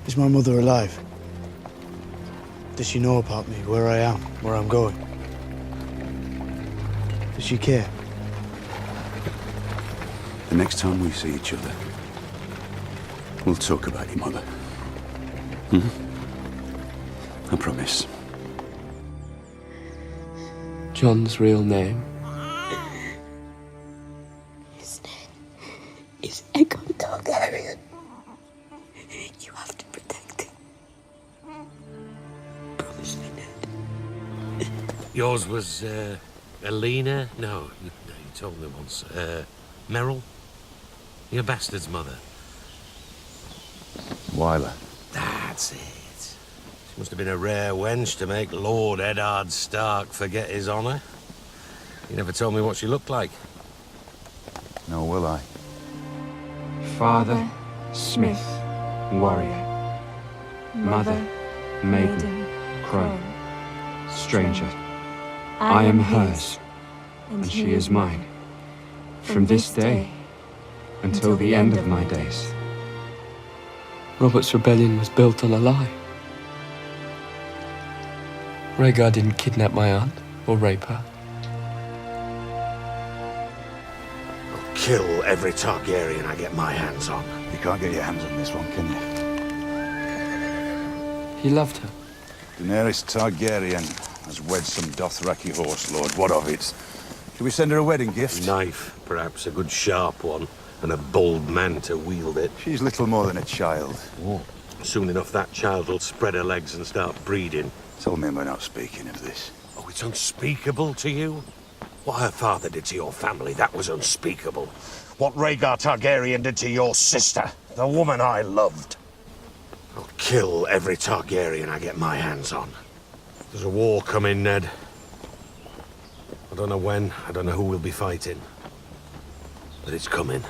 Is my mother alive? Does she know about me, where I am, where I'm going? Does she care? The next time we see each other, we'll talk about your mother. I promise. John's real name? His name is Aegon Targaryen. You have to protect him. Promise me, Ned. Yours was, Alina? No, you told me once. Meryl? Your bastard's mother. Wyler. That's it. She must have been a rare wench to make Lord Eddard Stark forget his honour. You never told me what she looked like. Nor will I. Father, Smith, warrior. Mother, maiden, crone. Stranger. I am hers, and she is mine. From this day until the end of my days. Robert's rebellion was built on a lie. Rhaegar didn't kidnap my aunt or rape her. I'll kill every Targaryen I get my hands on. You can't get your hands on this one, can you? He loved her. Daenerys Targaryen has wed some Dothraki horse lord. What of it? Should we send her a wedding gift? Knife, perhaps a good sharp one, and a bold man to wield it. She's little more than a child. Soon enough that child will spread her legs and start breeding. Tell me we're not speaking of this. Oh, it's unspeakable to you? What her father did to your family, that was unspeakable. What Rhaegar Targaryen did to your sister, the woman I loved. I'll kill every Targaryen I get my hands on. There's a war coming, Ned. I don't know when, I don't know who we'll be fighting. But it's coming.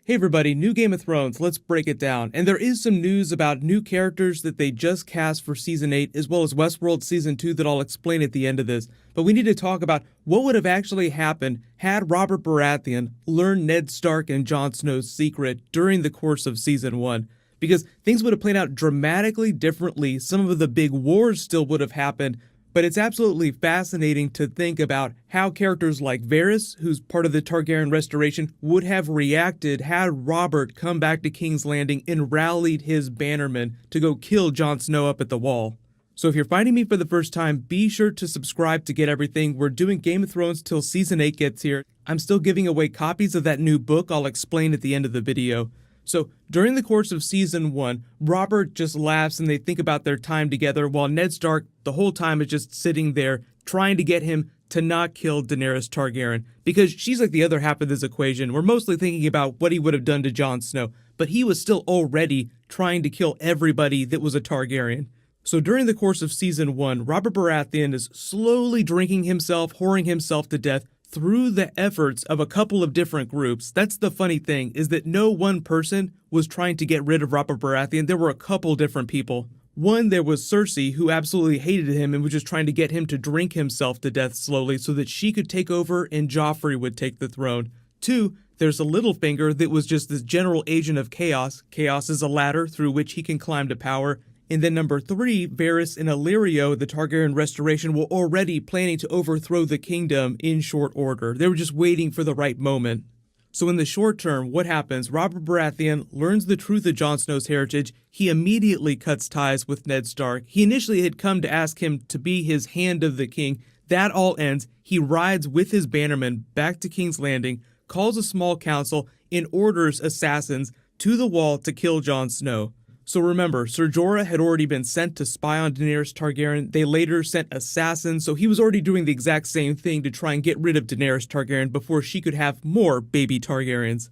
Hey everybody, new Game of Thrones, let's break it down. And there is some news about new characters that they just cast for Season 8, as well as Westworld Season 2 that I'll explain at the end of this. But we need to talk about what would have actually happened had Robert Baratheon learned Ned Stark and Jon Snow's secret during the course of Season 1. Because things would have played out dramatically differently, some of the big wars still would have happened, but it's absolutely fascinating to think about how characters like Varys, who's part of the Targaryen restoration, would have reacted had Robert come back to King's Landing and rallied his bannermen to go kill Jon Snow up at the Wall. So if you're finding me for the first time, be sure to subscribe to get everything. We're doing Game of Thrones till Season 8 gets here. I'm still giving away copies of that new book I'll explain at the end of the video. So, during the course of Season 1, Robert just laughs and they think about their time together while Ned Stark the whole time is just sitting there trying to get him to not kill Daenerys Targaryen, because she's like the other half of this equation. We're mostly thinking about what he would have done to Jon Snow, but he was still already trying to kill everybody that was a Targaryen. So during the course of Season 1, Robert Baratheon is slowly drinking himself, whoring himself to death, through the efforts of a couple of different groups. That's the funny thing, is that no one person was trying to get rid of Robert Baratheon. There were a couple different people. One, there was Cersei, who absolutely hated him and was just trying to get him to drink himself to death slowly so that she could take over and Joffrey would take the throne. Two, there's a Littlefinger that was just this general agent of chaos. Chaos is a ladder through which he can climb to power. And then number 3, Varys and Illyrio, the Targaryen restoration, were already planning to overthrow the kingdom in short order. They were just waiting for the right moment. So in the short term, what happens? Robert Baratheon learns the truth of Jon Snow's heritage. He immediately cuts ties with Ned Stark. He initially had come to ask him to be his hand of the king. That all ends. He rides with his bannermen back to King's Landing, calls a small council, and orders assassins to the wall to kill Jon Snow. So remember, Ser Jorah had already been sent to spy on Daenerys Targaryen. They later sent assassins, so he was already doing the exact same thing to try and get rid of Daenerys Targaryen before she could have more baby Targaryens.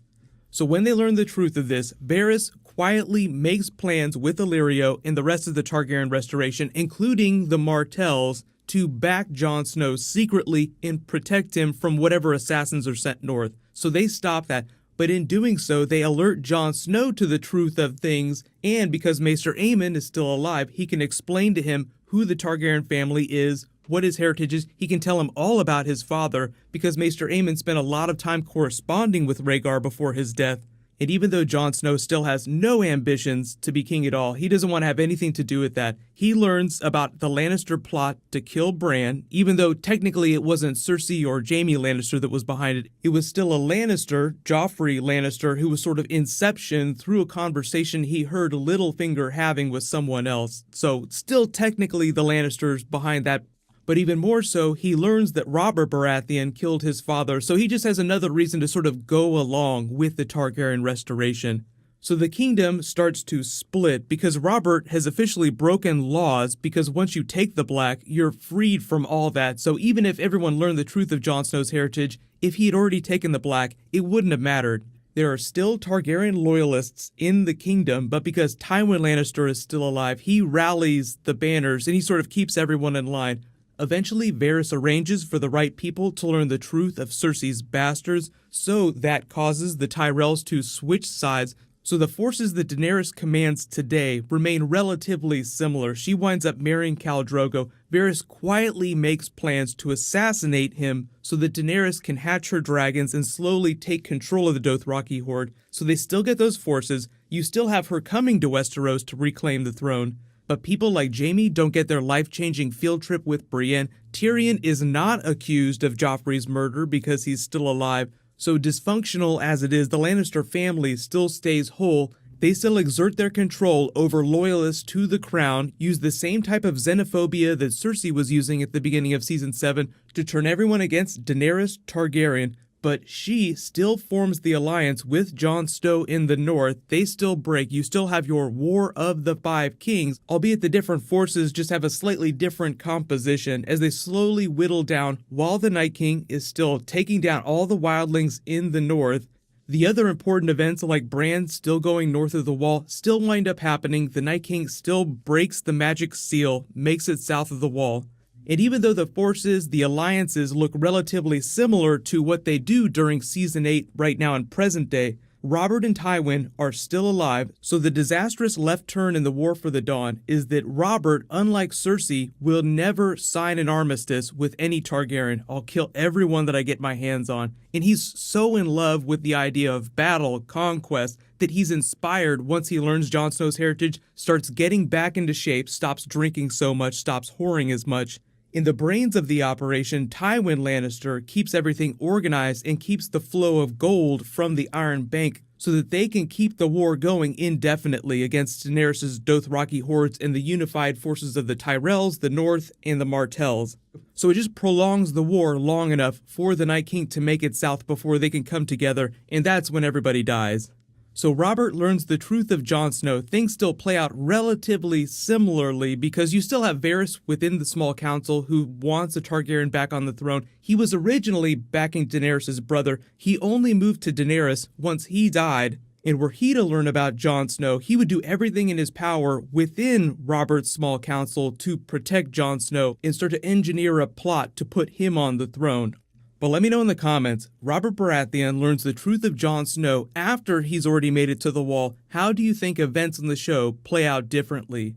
So when they learn the truth of this, Varys quietly makes plans with Illyrio and the rest of the Targaryen restoration, including the Martells, to back Jon Snow secretly and protect him from whatever assassins are sent north. So they stop that. But in doing so, they alert Jon Snow to the truth of things, and because Maester Aemon is still alive, he can explain to him who the Targaryen family is, what his heritage is. He can tell him all about his father, because Maester Aemon spent a lot of time corresponding with Rhaegar before his death. And even though Jon Snow still has no ambitions to be king at all, he doesn't want to have anything to do with that. He learns about the Lannister plot to kill Bran, even though technically it wasn't Cersei or Jaime Lannister that was behind it. It was still a Lannister, Joffrey Lannister, who was sort of inception through a conversation he heard Littlefinger having with someone else. So still technically the Lannisters behind that. But even more so, he learns that Robert Baratheon killed his father, so he just has another reason to sort of go along with the Targaryen restoration. So the kingdom starts to split because Robert has officially broken laws, because once you take the Black, you're freed from all that. So even if everyone learned the truth of Jon Snow's heritage, if he had already taken the Black, it wouldn't have mattered. There are still Targaryen loyalists in the kingdom, but because Tywin Lannister is still alive, he rallies the banners and he sort of keeps everyone in line. Eventually, Varys arranges for the right people to learn the truth of Cersei's bastards, so that causes the Tyrells to switch sides. So the forces that Daenerys commands today remain relatively similar. She winds up marrying Khal Drogo. Varys quietly makes plans to assassinate him so that Daenerys can hatch her dragons and slowly take control of the Dothraki horde. So they still get those forces. You still have her coming to Westeros to reclaim the throne. But people like Jaime don't get their life-changing field trip with Brienne. Tyrion is not accused of Joffrey's murder because he's still alive. So dysfunctional as it is, the Lannister family still stays whole. They still exert their control over loyalists to the crown, use the same type of xenophobia that Cersei was using at the beginning of Season 7 to turn everyone against Daenerys Targaryen. But she still forms the alliance with Jon Snow in the north. They still break. You still have your War of the Five Kings, albeit the different forces just have a slightly different composition as they slowly whittle down while the Night King is still taking down all the wildlings in the north. The other important events like Bran still going north of the wall still wind up happening. The Night King still breaks the magic seal, makes it south of the wall. And even though the forces, the alliances look relatively similar to what they do during Season 8 right now in present day, Robert and Tywin are still alive, so the disastrous left turn in the War for the Dawn is that Robert, unlike Cersei, will never sign an armistice with any Targaryen. I'll kill everyone that I get my hands on. And he's so in love with the idea of battle, conquest, that he's inspired once he learns Jon Snow's heritage, starts getting back into shape, stops drinking so much, stops whoring as much. In the brains of the operation, Tywin Lannister keeps everything organized and keeps the flow of gold from the Iron Bank so that they can keep the war going indefinitely against Daenerys' Dothraki hordes and the unified forces of the Tyrells, the North, and the Martells. So it just prolongs the war long enough for the Night King to make it south before they can come together, and that's when everybody dies. So Robert learns the truth of Jon Snow. Things still play out relatively similarly because you still have Varys within the small council who wants a Targaryen back on the throne. He was originally backing Daenerys' brother. He only moved to Daenerys once he died. And were he to learn about Jon Snow, he would do everything in his power within Robert's small council to protect Jon Snow and start to engineer a plot to put him on the throne. But let me know in the comments, Robert Baratheon learns the truth of Jon Snow after he's already made it to the wall. How do you think events in the show play out differently?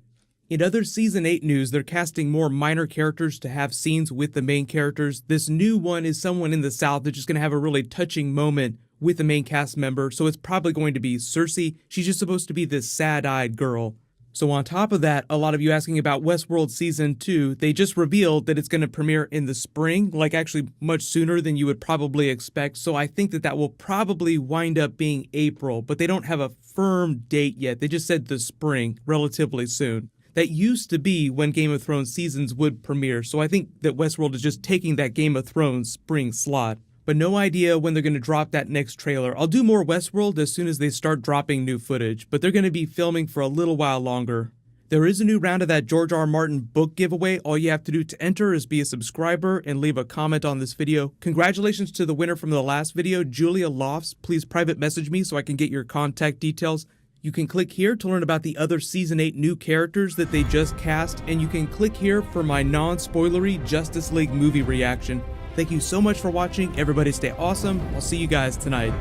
In other Season 8 news, they're casting more minor characters to have scenes with the main characters. This new one is someone in the South that's just going to have a really touching moment with the main cast member, so it's probably going to be Cersei. She's just supposed to be this sad-eyed girl. So on top of that, a lot of you asking about Westworld Season 2, they just revealed that it's going to premiere in the spring, like actually much sooner than you would probably expect. So I think that that will probably wind up being April, but they don't have a firm date yet. They just said the spring, relatively soon. That used to be when Game of Thrones seasons would premiere, so I think that Westworld is just taking that Game of Thrones spring slot. But no idea when they're going to drop that next trailer. I'll do more Westworld as soon as they start dropping new footage, but they're going to be filming for a little while longer. There is a new round of that George R. R. Martin book giveaway. All you have to do to enter is be a subscriber and leave a comment on this video. Congratulations to the winner from the last video, Julia Lofts. Please private message me so I can get your contact details. You can click here to learn about the other Season 8 new characters that they just cast, and you can click here for my non-spoilery Justice League movie reaction. Thank you so much for watching. Everybody stay awesome. I'll see you guys tonight.